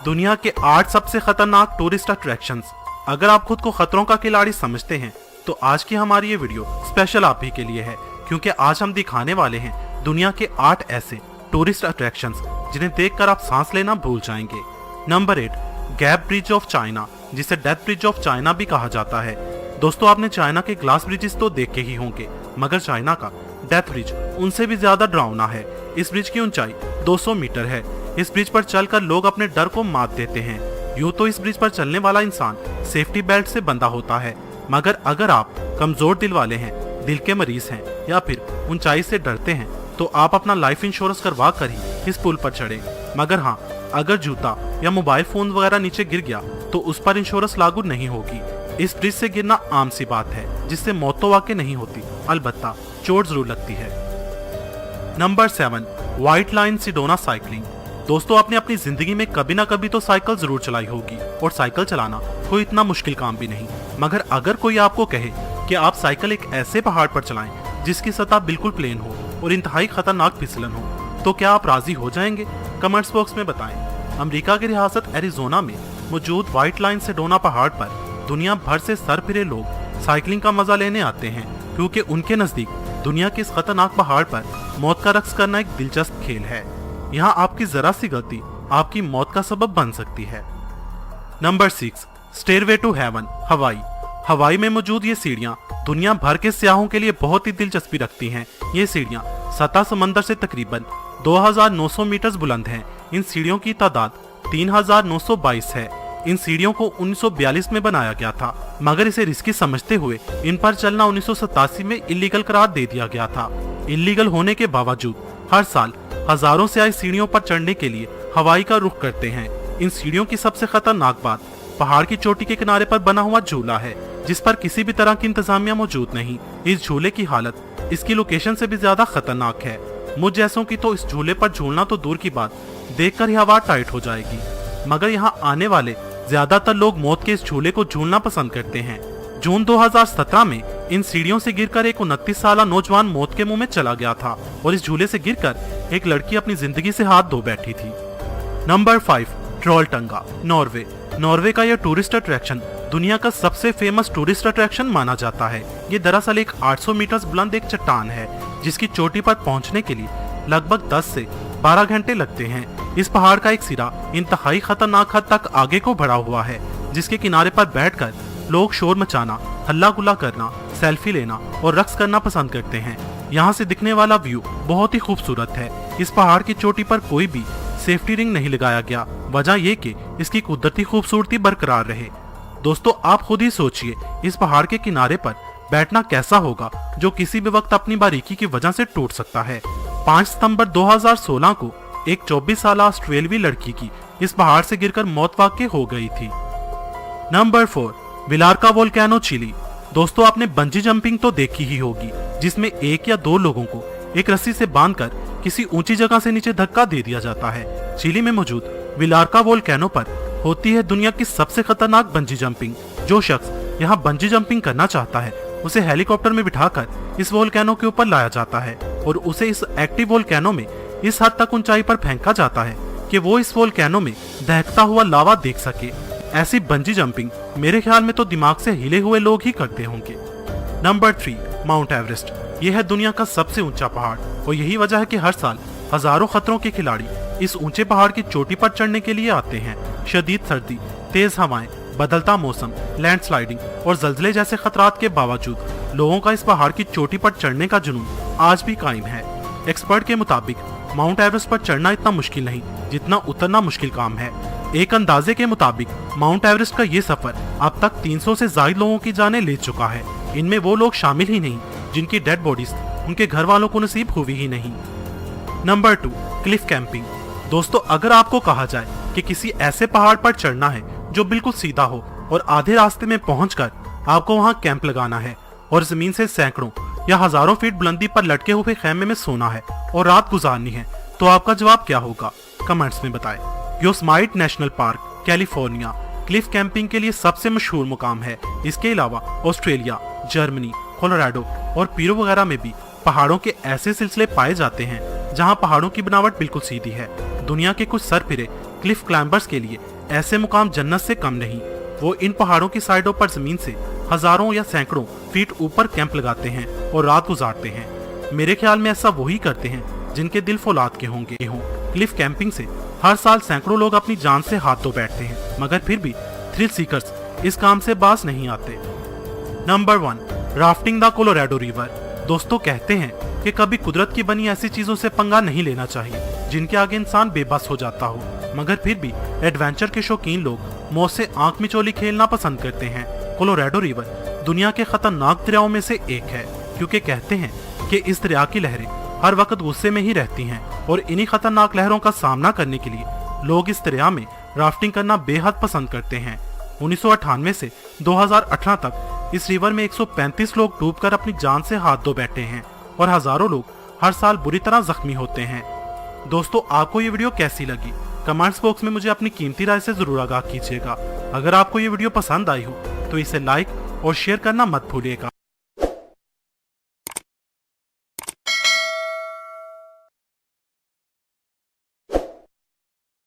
दुनिया के 8 सबसे खतरनाक टूरिस्ट अट्रैक्शंस। अगर आप खुद को खतरों का खिलाड़ी समझते हैं तो आज की हमारी ये वीडियो स्पेशल आप ही के लिए है, क्योंकि आज हम दिखाने वाले हैं दुनिया के 8 ऐसे टूरिस्ट अट्रैक्शंस जिन्हें देखकर आप सांस लेना भूल जाएंगे। Number 8, gap bridge of China, जिसे डेथ ब्रिज ऑफ चाइना भी कहा जाता है। दोस्तों, आपने चाइना के ग्लास ब्रिजेस तो देखे ही होंगे, मगर चाइना का डेथ ब्रिज उनसे भी ज्यादा डरावना है। इस ब्रिज की ऊंचाई 200 मीटर है। इस ब्रिज पर चलकर लोग अपने डर को मात देते हैं। यूं तो इस ब्रिज पर चलने वाला इंसान सेफ्टी बेल्ट से बंधा होता है, मगर अगर आप कमजोर दिल वाले हैं, दिल के मरीज हैं या फिर ऊंचाई से डरते हैं तो आप अपना लाइफ इंश्योरेंस करवा कर ही इस पुल पर चढ़े। मगर हाँ, अगर जूता या मोबाइल फोन वगैरह नीचे गिर गया तो उस पर इंश्योरेंस लागू नहीं होगी। इस ब्रिज से गिरना आम सी बात है, जिससे मौत तो वाकई नहीं होती, अलबत्ता चोट जरूर लगती है। Number 7, white line Sedona cycling. दोस्तों, आपने अपनी जिंदगी में कभी ना कभी तो साइकिल जरूर चलाई होगी, और साइकिल चलाना कोई इतना मुश्किल काम भी नहीं। मगर अगर कोई आपको कहे कि आप साइकिल एक ऐसे पहाड़ पर चलाएं जिसकी सतह बिल्कुल प्लेन हो और इंतहाई खतरनाक फिसलन हो, तो क्या आप राजी हो जाएंगे? कमेंट्स बॉक्स में बताएं। अमेरिका की रियासत एरिजोना में मौजूद व्हाइट लाइन सिडोना पहाड़ पर दुनिया भर से सरफिरे लोग साइकिलिंग का मजा लेने आते हैं, क्योंकि उनके नजदीक दुनिया के इस खतरनाक पहाड़ पर मौत का रक्स करना एक दिलचस्प खेल है। यहाँ आपकी जरा सी गलती आपकी मौत का सबब बन सकती है। नंबर 6, स्टेयरवे टू हेवन, हवाई। हवाई में मौजूद ये सीढ़ियाँ दुनिया भर के सयाहों के लिए बहुत ही दिलचस्पी रखती हैं। ये सीढ़ियाँ सतह समंदर से तकरीबन 2900 मीटर बुलंद हैं। इन सीढ़ियों की तादाद 3922 है। इन सीढ़ियों को 1942 में बनाया गया था, मगर इसे रिस्की समझते हुए इन पर चलना 1987 में इलीगल करार दे दिया गया था। इलीगल होने के बावजूद हर साल हजारों से आए सीढ़ियों पर चढ़ने के लिए हवाई का रुख करते हैं। इन सीढ़ियों की सबसे खतरनाक बात पहाड़ की चोटी के किनारे पर बना हुआ झूला है, जिस पर किसी भी तरह की इंतजामिया मौजूद नहीं। इस झूले की हालत इसकी लोकेशन से भी ज्यादा खतरनाक है। मुझ जैसों की तो इस झूले पर झूलना तो दूर की बात, देखकर ही हवा टाइट हो जाएगी। मगर यहाँ आने वाले ज्यादातर लोग मौत के इस झूले को झूलना पसंद करते हैं। जून 2017 में इन सीढ़ियों से गिरकर एक 29 साल नौजवान मौत के मुंह में चला गया था, और इस झूले से गिरकर एक लड़की अपनी जिंदगी से हाथ धो बैठी थी। Number 5, ट्रोलटंगा, Norway. नॉर्वे का यह टूरिस्ट अट्रैक्शन दुनिया का सबसे फेमस टूरिस्ट अट्रैक्शन माना जाता है। ये दरअसल एक 800 मीटर बुलंद एक चट्टान है, जिसकी चोटी पर पहुंचने के लिए लगभग 10 से 12 घंटे लगते हैं। इस पहाड़ का एक सिरा इंतहाई खतरनाक हद तक आगे को बढ़ा हुआ है, जिसके किनारे पर बैठकर लोग शोर मचाना, हल्ला गुल्ला करना, सेल्फी लेना और रक्स करना पसंद करते हैं। यहाँ से दिखने वाला व्यू बहुत ही खूबसूरत है। इस पहाड़ की चोटी पर कोई भी सेफ्टी रिंग नहीं लगाया गया, वजह ये कि इसकी कुदरती खूबसूरती बरकरार रहे। दोस्तों, आप खुद ही सोचिए, इस पहाड़ के किनारे पर बैठना कैसा होगा, जो किसी भी वक्त अपनी बारीकी की वजह से टूट सकता है। 5 सितंबर 2016 को एक 24 साल ऑस्ट्रेलियाई लड़की की इस पहाड़ से गिरकर मौत वाक़ई हो गई थी। Number 4, Villarrica volcano, Chile. दोस्तों, आपने बंजी जंपिंग तो देखी ही होगी, जिसमें 1 या 2 लोगों को एक रस्सी से बांधकर किसी ऊंची जगह से नीचे धक्का दे दिया जाता है। चिली में मौजूद विलार्का वोल्केनो पर होती है दुनिया की सबसे खतरनाक बंजी जंपिंग। जो शख्स यहाँ बंजी जंपिंग करना चाहता है, उसे हेलीकॉप्टर में बिठाकर इस वोल्केनो के ऊपर लाया जाता है और उसे इस एक्टिव वोल्केनो में इस हद तक ऊंचाई पर फेंका जाता है कि वो इस वोल्केनो में दहकता हुआ लावा देख सके। ऐसी बंजी जंपिंग मेरे ख्याल में तो दिमाग से हिले हुए लोग ही करते होंगे। Number 3, mount Everest. यह है दुनिया का सबसे ऊंचा पहाड़, और यही वजह है कि हर साल हजारों खतरों के खिलाड़ी इस ऊंचे पहाड़ की चोटी पर चढ़ने के लिए आते हैं। शदीद सर्दी, तेज हवाएं, बदलता मौसम, लैंडस्लाइडिंग और जल्जले जैसे खतरात के बावजूद लोगों का इस पहाड़ की चोटी पर चढ़ने का जुनून आज भी कायम है। एक्सपर्ट के मुताबिक माउंट एवरेस्ट पर चढ़ना इतना मुश्किल नहीं जितना उतरना मुश्किल काम है। एक अंदाजे के मुताबिक माउंट एवरेस्ट का ये सफर अब तक 300 से ज्यादा लोगों की जानें ले चुका है। इनमें वो लोग शामिल ही नहीं जिनकी डेड बॉडीज उनके घर वालों को नसीब हुई ही नहीं। Number 2, Cliff camping. दोस्तों, अगर आपको कहा जाए कि किसी ऐसे पहाड़ पर चढ़ना है जो बिल्कुल सीधा हो और आधे रास्ते में पहुंचकर आपको वहां कैंप लगाना है और जमीन से सैकड़ों या हजारों फीट बुलंदी पर लटके हुए खेमे में सोना है और रात गुजारनी है, तो आपका जवाब क्या होगा? कमेंट्स में बताएं। Yosemite national park, California Cliff camping के लिए सबसे मशहूर मुकाम है। इसके अलावा ऑस्ट्रेलिया, जर्मनी, कोलोराडो और पीरो वगैरह में भी पहाड़ों के ऐसे सिलसिले पाए जाते हैं जहां पहाड़ों की बनावट बिल्कुल सीधी है। दुनिया के कुछ सरफिरे क्लिफ क्लाइंबर्स के लिए ऐसे मुकाम जन्नत से कम नहीं। वो इन पहाड़ों की साइडों पर जमीन से हजारों या सैकड़ों फीट ऊपर कैंप लगाते हैं और रात गुजारते हैं। मेरे ख्याल में ऐसा वही करते हैं जिनके दिल फौलाद के होंगे। क्लिफ कैंपिंग से हर साल सैकड़ों लोग अपनी जान से हाथ धो बैठते हैं, मगर फिर भी थ्रिल सीकर्स इस काम से बाज नहीं आते। Number 1, rafting the Colorado river. दोस्तों, कहते हैं कि कभी कुदरत की बनी ऐसी चीजों से पंगा नहीं लेना चाहिए जिनके आगे इंसान बेबस हो जाता हो, मगर फिर भी एडवेंचर के शौकीन लोग मौत से आंख मिचौली खेलना पसंद करते हैं। कोलोराडो रिवर दुनिया के खतरनाक दरियाओं में से एक है, क्योंकि कहते हैं कि इस दरिया की लहरें हर वक्त गुस्से में ही रहती हैं और इन्हीं खतरनाक लहरों का सामना करने के लिए लोग इस दरिया में राफ्टिंग करना बेहद पसंद करते हैं। 1998 से 2018 तक इस रिवर में 135 लोग डूबकर अपनी जान से हाथ धो बैठे हैं और हजारों लोग हर साल बुरी तरह जख्मी होते हैं। दोस्तों, आपको ये वीडियो कैसी लगी? कमेंट्स बॉक्स में मुझे अपनी कीमती राय से जरूर आगाह कीजिएगा। अगर आपको ये वीडियो पसंद आई हो तो इसे लाइक और शेयर करना मत भूलिएगा।